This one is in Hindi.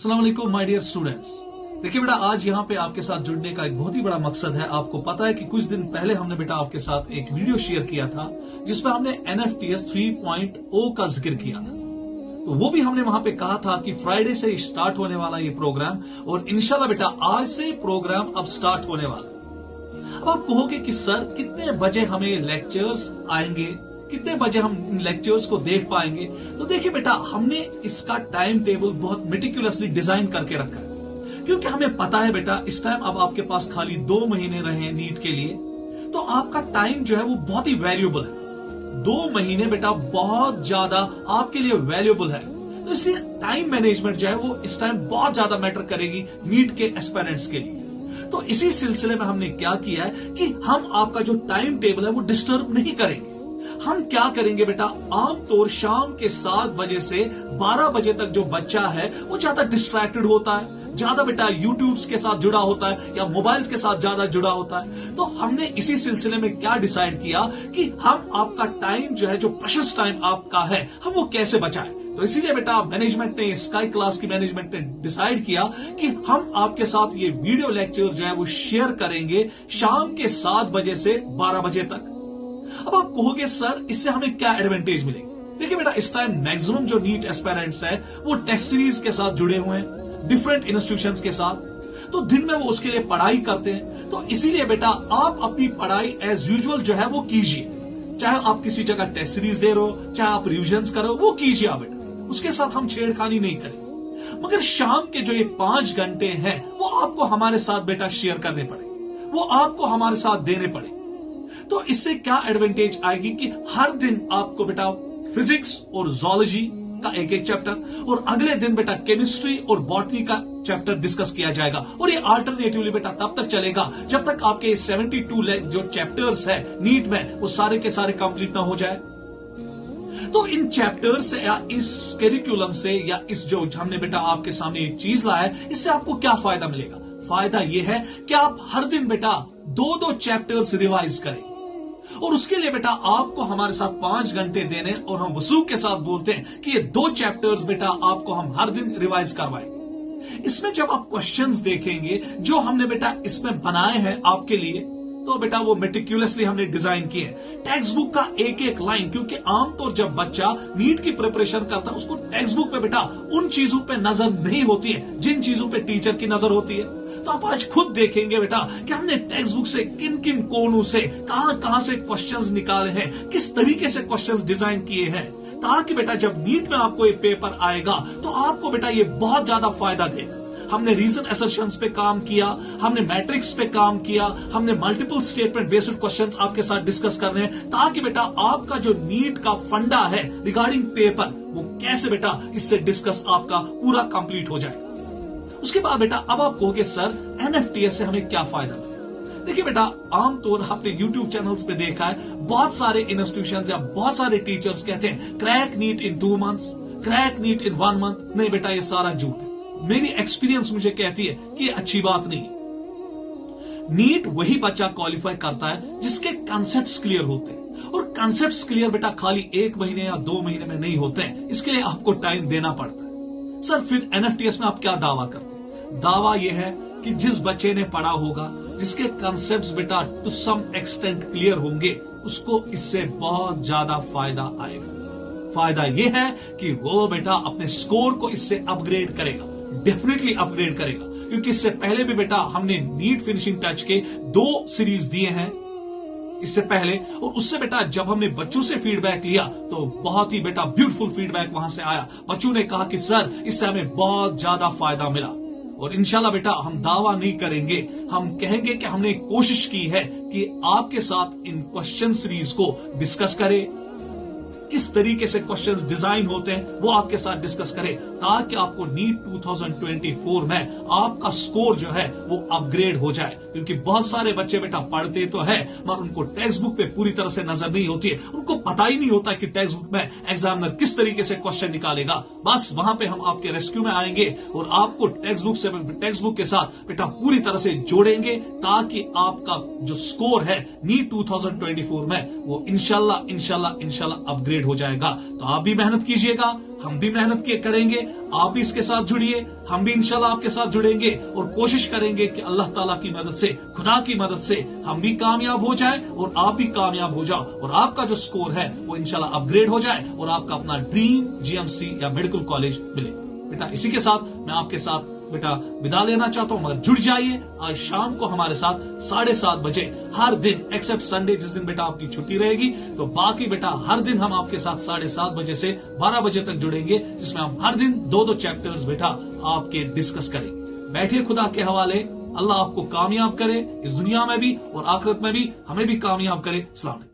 अस्सलाम वालेकुम माय डियर स्टूडेंट्स। देखिए बेटा, आज यहाँ पे आपके साथ जुड़ने का एक बहुत ही बड़ा मकसद है। आपको पता है कि कुछ दिन पहले हमने बेटा आपके साथ एक वीडियो शेयर किया था जिसमें हमने NFTS 3.0 का जिक्र किया था। तो वो भी हमने वहां पे कहा था कि फ्राइडे से स्टार्ट होने वाला ये प्रोग्राम, और इंशाल्लाह बेटा आज से प्रोग्राम अब स्टार्ट होने वाला। अब आप कहोगे कि सर कितने बजे हमें लेक्चर्स आएंगे, कितने बजे हम इन लेक्चर्स को देख पाएंगे? तो देखिए बेटा, हमने इसका टाइम टेबल बहुत मेटिकुलसली डिजाइन करके रखा है, क्योंकि हमें पता है बेटा इस टाइम अब आपके पास खाली 2 महीने रहे हैं नीट के लिए, तो आपका टाइम जो है वो बहुत ही वैल्यूएबल है। 2 महीने बेटा बहुत ज्यादा आपके लिए वैल्यूएबल है, तो इसलिए टाइम मैनेजमेंट जो है वो इस टाइम बहुत ज्यादा मैटर करेगी नीट के एस्पिरेंट्स के लिए। तो इसी सिलसिले में हमने क्या किया है कि हम आपका जो टाइम टेबल है वो डिस्टर्ब नहीं करेंगे। हम क्या करेंगे बेटा, आमतौर शाम के 7 बजे से 12 बजे तक जो बच्चा है वो ज्यादा डिस्ट्रैक्टेड होता है, ज्यादा बेटा यूट्यूब के साथ जुड़ा होता है या मोबाइल के साथ ज्यादा जुड़ा होता है। तो हमने इसी सिलसिले में क्या डिसाइड किया कि हम आपका टाइम जो है, जो प्रेशियस टाइम आपका है, हम वो कैसे बचाएं। तो इसीलिए बेटा मैनेजमेंट ने, स्काई क्लास की मैनेजमेंट ने डिसाइड किया कि हम आपके साथ ये वीडियो लेक्चर जो है वो शेयर करेंगे शाम के 7 बजे से 12 बजे तक। अब आप कहोगे सर इससे हमें क्या एडवांटेज मिलेगी? देखिए बेटा, इस टाइम मैक्सिमम जो नीट एस्पिरेंट्स है वो टेस्ट सीरीज के साथ जुड़े हुए हैं, डिफरेंट इंस्टीट्यूशंस के साथ, तो दिन में वो उसके लिए पढ़ाई करते हैं। तो इसीलिए बेटा आप अपनी पढ़ाई एज यूजुअल जो है वो कीजिए, चाहे आप किसी जगह टेस्ट सीरीज दे रहे हो, चाहे आप रिविजन्स करो, वो कीजिए आप बेटा, उसके साथ हम छेड़खानी नहीं करेंगे। मगर शाम के जो ये 5 घंटे हैं वो आपको हमारे साथ बेटा शेयर करने पड़े, वो आपको हमारे साथ देने पड़े। तो इससे क्या एडवांटेज आएगी कि हर दिन आपको बेटा फिजिक्स और जूलॉजी का एक चैप्टर, और अगले दिन बेटा केमिस्ट्री और बॉटनी का चैप्टर डिस्कस किया जाएगा। और ये अल्टरनेटिवली बेटा तब तक चलेगा जब तक आपके 72 जो चैप्टर्स है नीट में वो सारे के सारे कंप्लीट ना हो जाए। तो इन चैप्टर से या इस करिकुलम से या इस जो हमने बेटा आपके सामने एक चीज लाया है, इससे आपको क्या फायदा मिलेगा? फायदा यह है कि आप हर दिन बेटा 2-2 चैप्टर्स रिवाइज करें, और उसके लिए बेटा आपको हमारे साथ 5 घंटे देने, और हम वसूख के साथ बोलते हैं कि ये 2 चैप्टर्स बेटा आपको हम हर दिन रिवाइज करवाएंगे। इसमें जब आप क्वेश्चंस देखेंगे जो हमने बेटा इसमें बनाए हैं आपके लिए, तो बेटा वो मेटिकुलसली हमने डिजाइन किए हैं। टेक्स्ट बुक का एक लाइन, क्योंकि आमतौर जब बच्चा नीट की प्रिपरेशन करता है उसको टेक्स्ट बुक पे बेटा उन चीजों पे नजर नहीं होती है जिन चीजों पे टीचर की नजर होती है। तो आप आज खुद देखेंगे बेटा कि हमने टेक्स्ट बुक से किन किन कोनों से कहां से क्वेश्चंस निकाले हैं, किस तरीके से क्वेश्चंस डिजाइन किए हैं, ताकि बेटा जब नीट में आपको ये पेपर आएगा तो आपको बेटा ये बहुत ज्यादा फायदा देगा। हमने रीजन असर्शंस पे काम किया, हमने मैट्रिक्स पे काम किया, हमने मल्टीपल स्टेटमेंट बेस्ड क्वेश्चंस आपके साथ डिस्कस कर रहे हैं, ताकि बेटा आपका जो नीट का फंडा है रिगार्डिंग पेपर वो कैसे बेटा इससे डिस्कस आपका पूरा कंप्लीट हो जाए। उसके बाद बेटा अब आप कहोगे सर NFTS से हमें क्या फायदा मिलेगा? देखिए बेटा, आमतौर आपने YouTube चैनल्स पे देखा है बहुत सारे इंस्टीट्यूशंस या बहुत सारे टीचर्स कहते हैं crack NEET in 2 months, crack NEET in 1 month. नहीं बेटा, ये सारा झूठ है। मेरी एक्सपीरियंस मुझे कहती है कि ये अच्छी बात नहीं है। नीट वही बच्चा क्वालिफाई करता है जिसके कंसेप्ट्स क्लियर होते हैं, और कंसेप्ट्स क्लियर बेटा खाली 1 महीने या 2 महीने में नहीं होते हैं, इसके लिए आपको टाइम देना पड़ता है। सर फिर NFTS में आप क्या दावा करते हैं? दावा यह है कि जिस बच्चे ने पढ़ा होगा, जिसके कंसेप्ट्स बेटा टू सम एक्सटेंट क्लियर होंगे, उसको इससे बहुत ज्यादा फायदा आएगा। फायदा यह है कि वो बेटा अपने स्कोर को इससे अपग्रेड करेगा, डेफिनेटली अपग्रेड करेगा, क्योंकि इससे पहले भी बेटा हमने नीट फिनिशिंग टच के 2 सीरीज दिए हैं इससे पहले, और उससे बेटा जब हमने बच्चों से फीडबैक लिया तो बहुत ही बेटा ब्यूटीफुल फीडबैक वहां से आया। बच्चों ने कहा कि सर इससे हमें बहुत ज्यादा फायदा मिला, और इंशाल्लाह बेटा हम दावा नहीं करेंगे, हम कहेंगे कि हमने कोशिश की है कि आपके साथ इन क्वेश्चन सीरीज को डिस्कस करें, किस तरीके से क्वेश्चंस डिजाइन होते हैं वो आपके साथ डिस्कस करें, ताकि आपको नीट 2024 में आपका स्कोर जो है वो अपग्रेड हो जाए। क्योंकि बहुत सारे बच्चे बेटा पढ़ते तो है मगर उनको टेक्स्ट बुक पे पूरी तरह से नजर नहीं होती है, उनको पता ही नहीं होता कि टेक्स्ट बुक में एग्जामिनर किस तरीके से क्वेश्चन निकालेगा। बस वहां पे हम आपके रेस्क्यू में आएंगे और आपको टेक्स्ट बुक के साथ बेटा पूरी तरह से जोड़ेंगे, ताकि आपका जो स्कोर है नीट 2024 में वो इंशाल्लाह अपग्रेड अपग्रेड हो जाएगा। तो आप भी मेहनत कीजिएगा, हम भी मेहनत करेंगे, आप भी इसके साथ जुड़िए, हम भी इंशाल्लाह आपके साथ जुड़ेंगे और कोशिश करेंगे कि अल्लाह ताला की मदद से, खुदा की मदद से हम भी कामयाब हो जाए और आप भी कामयाब हो जाओ और आपका जो स्कोर है वो इंशाल्लाह अपग्रेड हो जाए और आपका अपना ड्रीम जीएमसी या मेडिकल कॉलेज मिले। बेटा इसी के साथ मैं आपके साथ बेटा विदा लेना चाहता हूं, मगर जुड़ जाइए आज शाम को हमारे साथ 7:30 बजे हर दिन, एक्सेप्ट संडे जिस दिन बेटा आपकी छुट्टी रहेगी। तो बाकी बेटा हर दिन हम आपके साथ 7:30 बजे से 12 बजे तक जुड़ेंगे, जिसमें हम हर दिन 2-2 चैप्टर्स बेटा आपके डिस्कस करेंगे। बैठिए खुदा के हवाले, अल्लाह आपको कामयाब करे इस दुनिया में भी और आखिरत में भी, हमें भी कामयाब करे। सलाम।